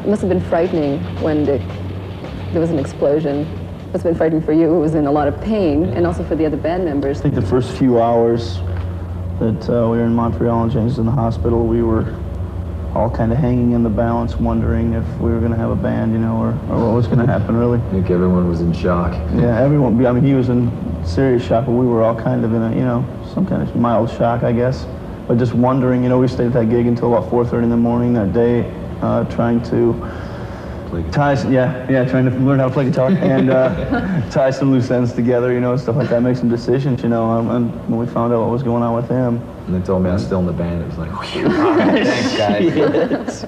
must have been frightening when there was an explosion. It must have been frightening for you, who was in a lot of pain, and also for the other band members. I think the first few hours that we were in Montreal and James was in the hospital, we were all kind of hanging in the balance, wondering if we were going to have a band, you know, or what was going to happen, really. I think everyone was in shock. Yeah, everyone. I mean, he was in serious shock, but we were all kind of in a, you know, some kind of mild shock, I guess. But just wondering, you know, we stayed at that gig until about 4:30 in the morning that day, trying to trying to learn how to play guitar and tie some loose ends together, you know, and stuff like that, make some decisions, you know, and when we found out what was going on with him. And they told me I was still in the band, it was like, thanks, guys.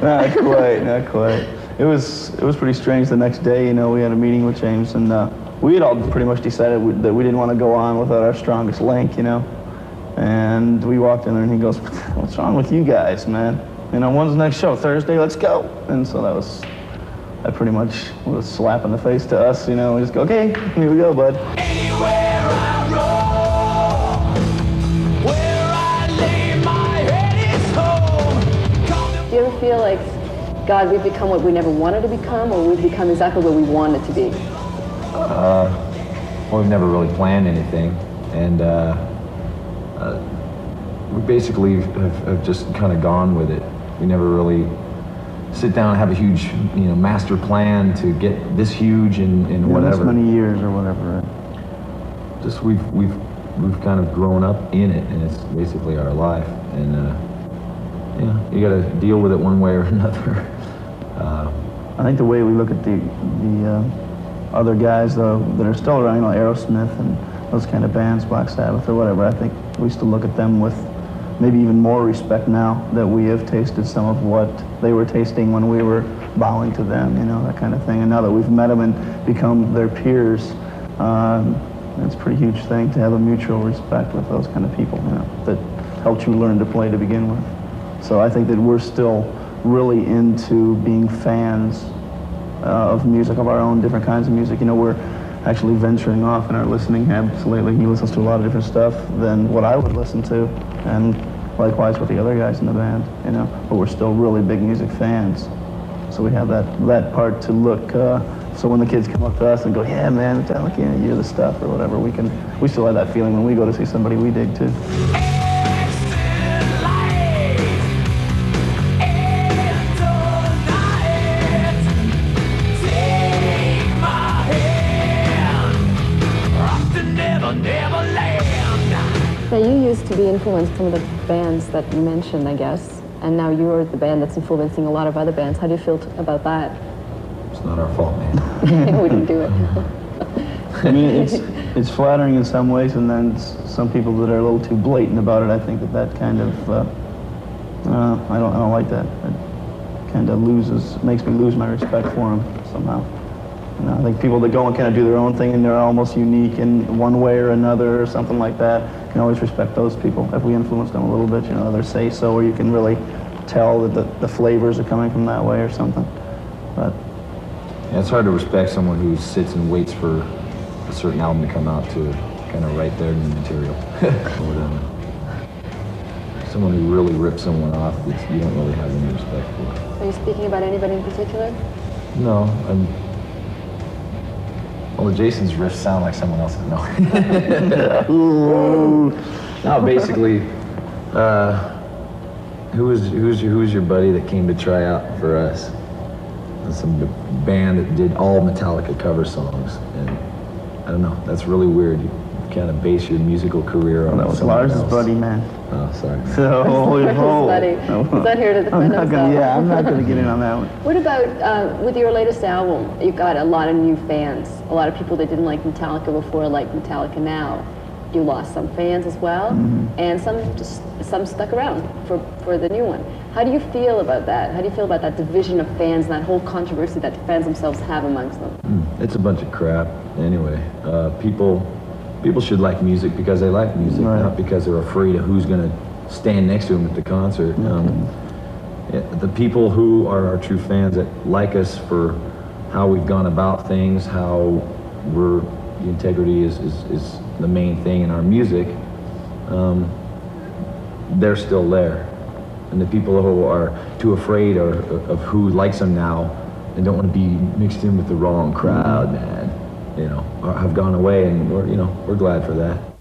Not quite. It was pretty strange the next day, you know, we had a meeting with James, and we had all pretty much decided that we didn't want to go on without our strongest link, you know. And we walked in there and he goes, "What's wrong with you guys, man? You know, when's the next show? Thursday, let's go." And so that pretty much was a slap in the face to us, you know. We just go, "Okay, here we go, bud." Anywhere I roam, where I lay my head is home. Do you ever feel like, God, we've become what we never wanted to become, or we've become exactly what we wanted to be? Well, we've never really planned anything, and we basically have just kind of gone with it. We never really sit down and have a huge, you know, master plan to get this huge and whatever. This many years or whatever. Right? Just we've kind of grown up in it, and it's basically our life. And yeah, you got to deal with it one way or another. I think the way we look at the other guys though that are still around, you know, Aerosmith and those kind of bands, Black Sabbath or whatever, I think we still look at them with maybe even more respect now that we have tasted some of what they were tasting when we were bowing to them, you know, that kind of thing. And now that we've met them and become their peers, it's a pretty huge thing to have a mutual respect with those kind of people, you know, that helped you learn to play to begin with. So I think that we're still really into being fans of music, of our own different kinds of music. You know, we're actually venturing off in our listening habits lately. He listens to a lot of different stuff than what I would listen to, and likewise with the other guys in the band, you know, but we're still really big music fans. So we have that part to look, so when the kids come up to us and go, "Yeah, man, Metallica, you're the stuff," or whatever, we still have that feeling when we go to see somebody we dig too. Now, you used to be influenced some of the bands that you mentioned, I guess, and now you're the band that's influencing a lot of other bands. How do you feel about that? It's not our fault, man. We didn't do it. I mean, it's flattering in some ways, and then some people that are a little too blatant about it, I think that kind of, I don't like that. It kind of makes me lose my respect for them somehow. You know, I think people that go and kind of do their own thing and they're almost unique in one way or another or something like that, you can always respect those people if we influence them a little bit, you know, their say-so, or you can really tell that the flavors are coming from that way or something. But yeah, it's hard to respect someone who sits and waits for a certain album to come out to kind of write their new material or whatever. Someone who really rips someone off, you don't really have any respect for. Are you speaking about anybody in particular? No, well, Jason's riffs sound like someone else's. No. No, basically, who's your buddy that came to try out for us? Some band that did all Metallica cover songs, and I don't know. That's really weird. You kind of base your musical career on that was someone Lars' else. buddy, man. Oh, sorry. So, Buddy. He's not here to defend himself. Yeah, I'm not going to get in on that one. What about, with your latest album, you've got a lot of new fans. A lot of people that didn't like Metallica before like Metallica now. You lost some fans as well, and some stuck around for the new one. How do you feel about that? How do you feel about that division of fans and that whole controversy that the fans themselves have amongst them? It's a bunch of crap. Anyway, people should like music because they like music, right, not because they're afraid of who's going to stand next to them at the concert. The people who are our true fans that like us for how we've gone about things, how the integrity is the main thing in our music, they're still there. And the people who are too afraid of who likes them now and don't want to be mixed in with the wrong crowd, man, you know, have gone away, and we're glad for that.